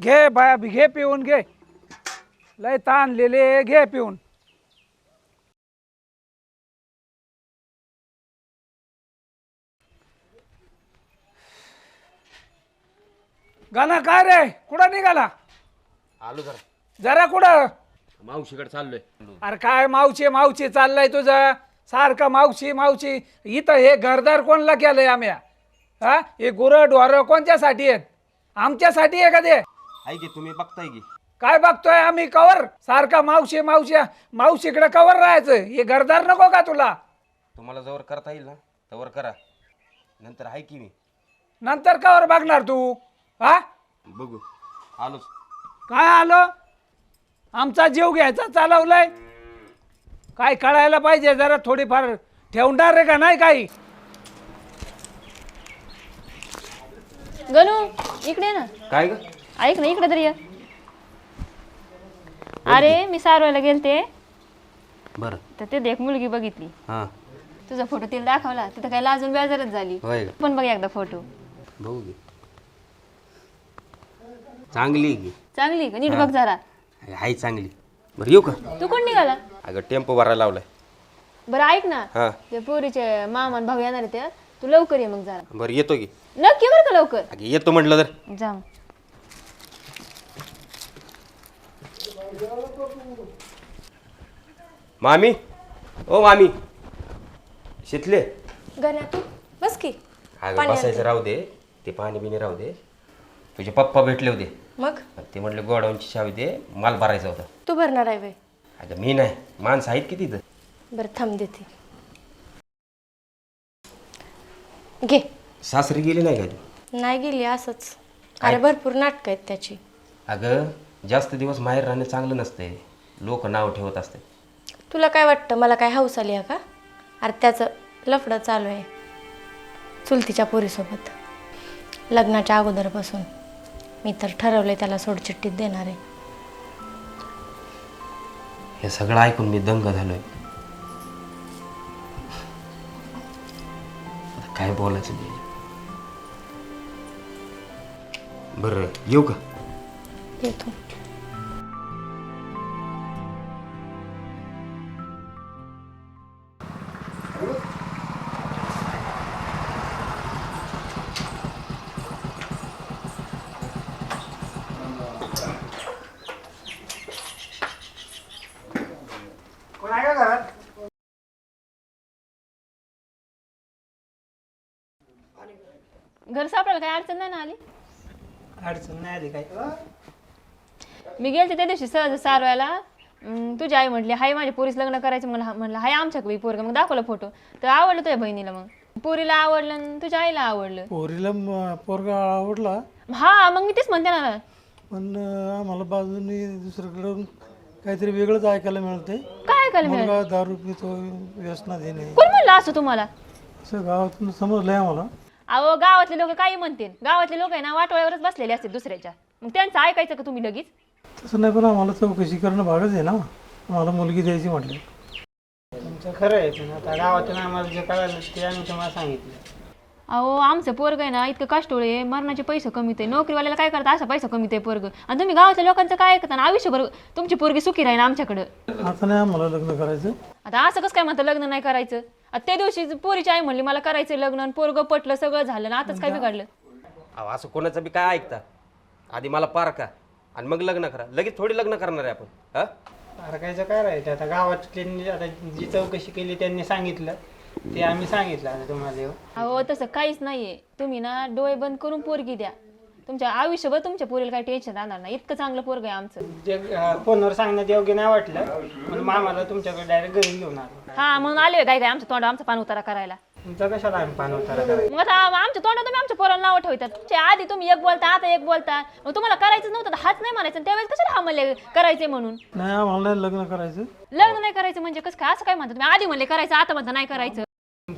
घे बाया घे पिऊन घे. लय ताणलेले घे पिऊन. गाला काय रे कुठं निघाला? आलो जरा जरा कुठं? मावशीकडे चाललोय. अरे काय मावशी मावशी चाललंय तुझं सारखं मावशी मावशी. इथं हे घरदार कोणला केलंय आम्ही? हा हे गुरं ढोरं कोणत्यासाठी आहेत? आमच्यासाठी आहे का ते? आहे की तुम्ही बघताय की. काय बघतोय आम्ही कवर सारखा मावशी मावशी मावशीकडे कवर राहायचं? हे घरदार नको का तुला? तुम्हाला जवळ करता येईल ना तवर करा, नंतर आहे की मी. नंतर कवर बघणार तू? हा बघू. आलोच. काय आलो? आमचा जीव घ्यायचा चालवलाय? काय कळायला पाहिजे जरा थोडीफार ठेवणार आहे का नाही काही? गणू इकडे ना. काय ग? ऐक ना इकडे तरी ये. अरे मी सारवायला गेलते बरं. तर ते एक मुलगी बघितली. हां. तुझा फोटो तिला दाखवला तिथं काय लाजून बेजारच झाली. होय. पण बघ एकदा फोटो. बघू की. चांगली आहे की. चांगली का? नीट बघ जरा. आहे चांगली. बरं येऊ का? तू कोण निघाला? अगं टेम्पो भरायला लावलाय. बरं ऐक ना, हां. ते पोरीचे मामा आणि भाऊ येणार आहे ते. तू लवकर ये मग जरा. बरं येतो की. नक्की बरं का लवकर? अगं येतो म्हटलं तर. जा. मामी, ओ मामी, शितले. गण्या तू बस की. अगं बसायचं राहू दे, ते पाणी बिणी राहू दे. तुझे पप्पा भेटले होते. मग ते म्हटले गोडाऊनची चावी दे, माल भरायचा होता. तू भरणार आहे बाई? अगं मी नाही, माणसं आहेत की तिथं. बरं थांब देते. घे. सासरी गेली नाही का तू? नाही गेली असंच. अरे भरपूर नाटकं आहेत त्याची. अगं जास्त दिवस माहेर राहणं चांगलं नसतंय, लोक नाव ठेवत असते. तुला काय वाटतं मला काय हौस आली आहे का? अरे त्याचं लफडं चालू आहे चुलतीच्या पोरीसोबत लग्नाच्या अगोदरपासून. मी तर ठरवलंय त्याला सोडचिठ्ठीत देणार आहे. हे सगळं ऐकून मी दंग झालोय. आता काय बोलायचं नाही. बरं येऊ का? येतो. कोण आहे का घरात? घर सापडायला काय अडचण नाही ना आली? अडचण नाही आली काय? मी गेलते त्या दिवशी सहज सारवायला. तुझी आई म्हटली हाय माझ्या पोरीस लग्न करायचं. मला म्हणलं हाय आमच्याकडे पोरगा. मग दाखवला फोटो तर आवडलं तुझ्या बहिणीला. मग पोरीला आवडलं आणि तुझ्या आईला आवडलं. पोरीला पोरगा आवडला, हा मग मी तेच म्हणते ना. पण आम्हाला बाजूने दुसरीकडून काहीतरी वेगळंच ऐकायला मिळते. काय ऐकायला मिळालं? मुलगा दारू पितो, व्यसनात येणे, कोण म्हणलं असं तुम्हाला? असं गावातून समजलंय आम्हाला. अहो गावातले लोक काही म्हणतील. गावातले लोक आहे ना वाटोळ्यावरच बसलेले असतील दुसऱ्याच्या. मग त्यांचं ऐकायचं का तुम्ही लगेच? तसं नाही, पण आम्हाला चौकशी करणं भागच आहे ना. आम्हाला मुलगी द्यायची म्हटलं. तुमचं खरं आहे पण आता गावातून आम्हाला जे कळालं ते आम्ही तुम्हाला सांगितलं. अहो आमचं पोरग आहे ना इतकं कष्टोळे आहे, मरणाचे पैसे कमीत आहे. नोकरीवाल्याला काय करता असा पैसा कमीत आहे पोरग. आणि तुम्ही गावातल्या लोकांचं काय ऐकता ना? आयुष्यभर तुमची पोरगी सुखी राहील आमच्याकडं. आता नाही आम्हाला लग्न करायचं. आता असं कसं काय म्हणतं लग्न नाही करायचं? आता त्या दिवशी पोरीची आई म्हणली मला करायचं लग्न आणि पोरग पटलं सगळं झालं ना आताच काय बिघडलं? अहो असं कोणाचं बी काय ऐकता? आधी मला पारखा आणि मग लग्न करा. लगेच थोडी लग्न करणार आहे आपण. हा अडकायचं काय राहायचं आता गावातल्यांनी आता जी चौकशी केली त्यांनी सांगितलं ते आम्ही सांगितलं आता तुम्हाला. अहो तसं काहीच नाहीये. तुम्ही ना डोळे बंद करून पोरगी द्या. तुमच्या आयुष्यभर तुमच्या पोरीला काही टेन्शन राहणार नाही. इतकं चांगलं पोरग आहे आमचं. जे फोनवर सांगण्यात योग्य नाही वाटलं म्हणून मामाला तुमच्याकडे डायरेक्ट घरी घेऊन आलो. हा म्हणून आले काय काय आमच्या तोंड आमचा पान उतारा करायला. तुमचा कशाला आम्ही पान उतारा करायचं? मग आता आमच्या तोंडात तुम्ही आमच्या पोराला नाव ठेवतात. तुमच्या आधी तुम्ही एक बोलता आता एक बोलता. मग तुम्हाला करायचं नव्हतं तर हाच नाही म्हणायचं. त्यावेळेस कशाला हा म्हणले करायचंय म्हणून? नाही आम्हाला नाही लग्न करायचं. लग्न नाही करायचं म्हणजे कसं काय? असं काय म्हणतात तुम्ही? आधी म्हणले करायचं आता म्हणता नाही करायचं.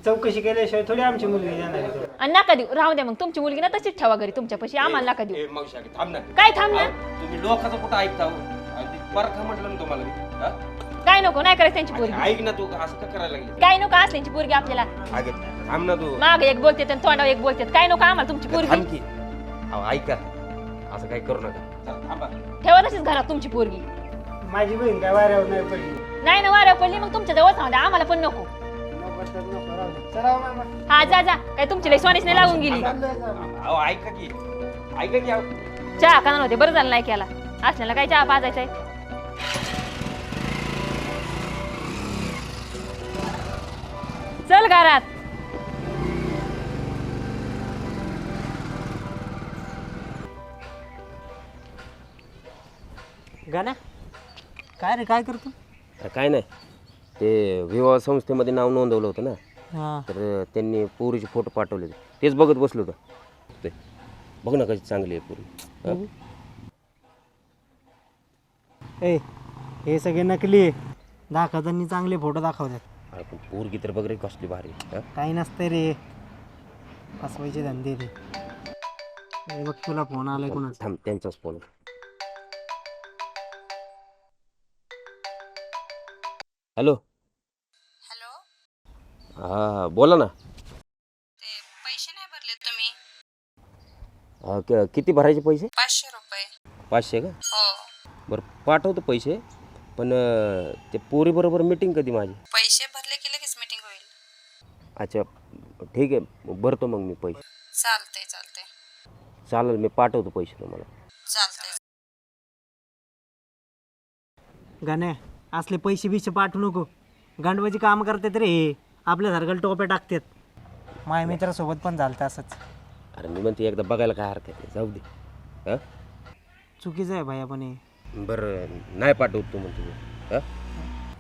चौकशी केल्याशिवाय थोडी आमची मुलगी देणार आहे. आणि नका देऊ राहू द्या. मग तुमची मुलगी ना तशीच ठेवा घरी तुमच्यापाशी. आम्हाला नका देऊ. मावशी अगं थांब ना. काय थांब ना? तुम्ही लोकांचं कुठं ऐकता हो? पारखा म्हटलं ना तुम्हाला मी. हा? काय नको नाही करायचं त्यांची पोरगी. ऐक ना तू असं का करायला लागली? काय नको असल्यांची पोरगी आपल्याला. अगं थांब ना तू. माग एक बोलते आणि तोंडावर एक बोलते. काय नको आम्हाला तुमची थांब पोरगी. की. अहो ऐका असं काही करू नका. चला, थांबा. ठेवा तशीच घरात तुमची पोरगी. माझी बहीण काय वाऱ्यावर नाही पडली. नाही ना वाऱ्या पडली मग तुमच्या जवळ सांगा आम्हाला पण नको. नको तर नको, राहू दे. चला हो मामा. हा जा जा, काय तुमची लई स्वानीच नाही लागून गेली. चाललोय जाऊ. अहो ऐका की अहो. चहा का नव्हते, बरं झालं नाही केला. असल्याला काय चहा पाजायचा आहे. चल घरात. गाण्या काय रे काय करतो? अरे काय नाही, ते विवाह संस्थेमध्ये नाव नोंदवलं होतं ना, हा तर त्यांनी पोरीचे फोटो पाठवले होते. तेच बघत बसलो होतं. ते बघ ना कशी चांगली आहे पोरी. हं? ए हे सगळे नकली आहे. दाखवताना चांगले फोटो दाखवतात. अरे पण पोरगी तर बघ रे कसली भारी. हं? काही नसतंय रे, फसवायचे धंदे ते. ए, बघ तुला फोन आलाय कोणाचा. थांब, त्यांचाच फोन. हॅलो. हॅलो, हा बोला ना. ते पैसे नाही भरले तुम्ही? किती भरायचे पैसे? 500 रुपये. 500 का? हो, बरं पाठवतो पैसे, पण ते पोरीबरोबर मीटिंग कधी माझी? पैसे भरले की लगेच मीटिंग होईल. अच्छा ठीक आहे, भरतो मग मी पैसे. चालतंय चालतंय चालेल, मी पाठवतो पैसे तुम्हाला. चालतंय. गाण्या असले पैसे बिशे पाठवू नको. गांडवाची काम करतात रे हे. आपल्यासारखं टोप्या टाकतात. माझ्या मित्रासोबत पण झालं असंच. अरे मी म्हणते एकदा बघायला काय हरकत आहे, जाऊ दे. हां चुकीचं आहे भाई आपण हे. बरं नाही पाठवत तू म्हणतो.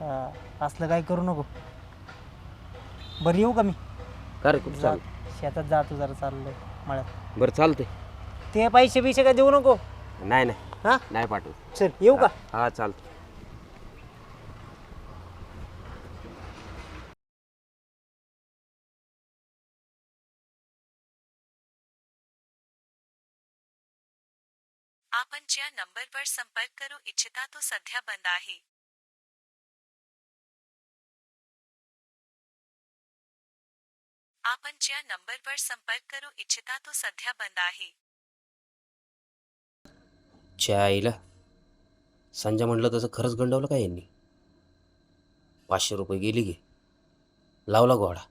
हां असलं काही करू नको. बरं येऊ का मी? का रे कुठं चाल? शेतात जातो जरा, चाललंय मळ्यात. बरं चालते. ते पैसे बिशे काय देऊ नको. नाही हा नाही पाठवत. चल येऊ का? हां चालतं. आपण ज्या नंबरवर संपर्क करू इच्छिता तो सध्या बंद आहे. आपण ज्या नंबरवर संपर्क करू इच्छिता तो सध्या बंद आहे. आईला संजय म्हटलं तसं खरंच गंडवलं का यांनी? 500 रुपये गेली गे, लावला घोडा.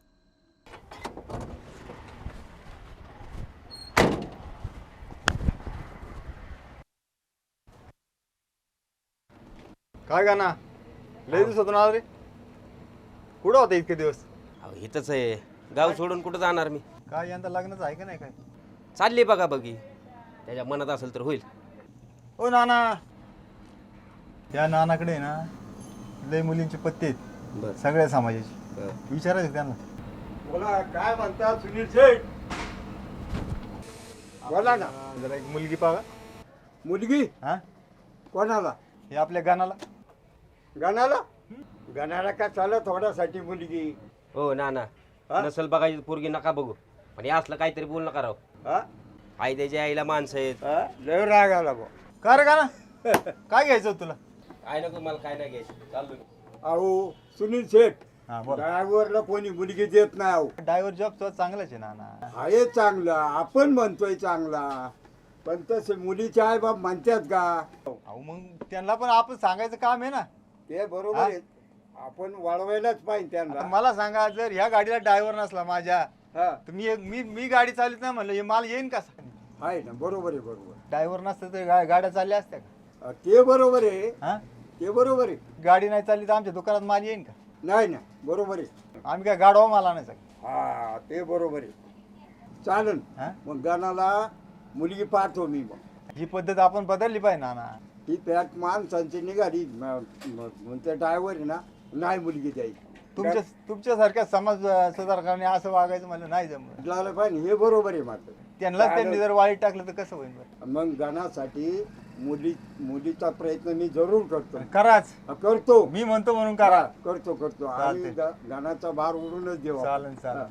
काय गाणा लय दिवसातून आला रे. कुठं होता इतके दिवस? अहो इथंच आहे, गाव सोडून कुठं जाणार मी? काय यंदा लग्नच आहे का नाही काय? चालली बघा बघी, त्याच्या मनात असेल तर होईल. ओ नाना, त्या नानाकडे आहे ना लय मुलींचे पत्ते आहेत. बरं. सगळ्या समाजाचे. विचारायचं त्यांना. बोला काय म्हणतात सुनील शेठ? बोला ना. जरा एक मुलगी पाहा. मुलगी हा कोणाला? हे आपल्या गाणाला. गणाला? गणाला का चालत थोड्यासाठी मुलगी? हो ना ना, नसल बघायची पोरगी नका बघू, पण हे असलं काहीतरी बोल नका राव. हा? आई त्याच्या आईला माणसं आहेत. हा? लय राग आला बा. का रे गाणा? काय घ्यायचं होतं तुला? काय नको मला, काय नाही घ्यायचं. चाललो मी. अहो सुनील शेठ, हा बोल. ड्रायव्हरला कोणी मुलगी देत नाही. अहो ड्रायव्हर जॉब तो चांगलाच आहे नाना. आहे चांगला, आपण म्हणतोय चांगला, पण तसे मुलीचे आई बाप म्हणतात का? अहो मग त्यांना पण आपण सांगायचं काम आहे ना. ते बरोबर आहे, आपण वळवायलाच पाहिजे आता त्यांना. मला सांगा, जर ह्या गाडीला ड्रायव्हर नसला माझ्या, हा तर मी गाडी चालत नाही म्हणलं, हे माल येईन कसा? आहे ना, बरोबर आहे, बरोबर. ड्रायव्हर नसतं तर गाड्या चालल्या असत्या का? ते बरोबर आहे, हा ते बरोबर आहे. गाडी नाही चालली तर आमच्या दुकानात माल येईन का? नाही ना, बरोबर आहे. आम्ही काय गाडवा माल आणायचा का? हा ते बरोबर आहे. चालन हा? मग गणाला मुलगी पाहतो मी. मग ही पद्धत आपण बदलली पाहिजे नाना. ही पॅट माणसांची निघाली, म्हणते ड्रायव्हर आहे ना, नाही मुलगी द्यायची. तुमच्यासारख्या समाज सुधारकाने असं वागायचं म्हणलं नाही जमलं. लागलं पाहिजे, हे बरोबर आहे मात्र. त्यांनी जर वाईट टाकलं तर कसं होईल बरं? मग गणासाठी मुलीचा प्रयत्न मी जरूर करतो. कराच. करतो मी म्हणतो म्हणून करा. करतो आणि गणाचा भार उडूनच देऊ. चालेल चालेल.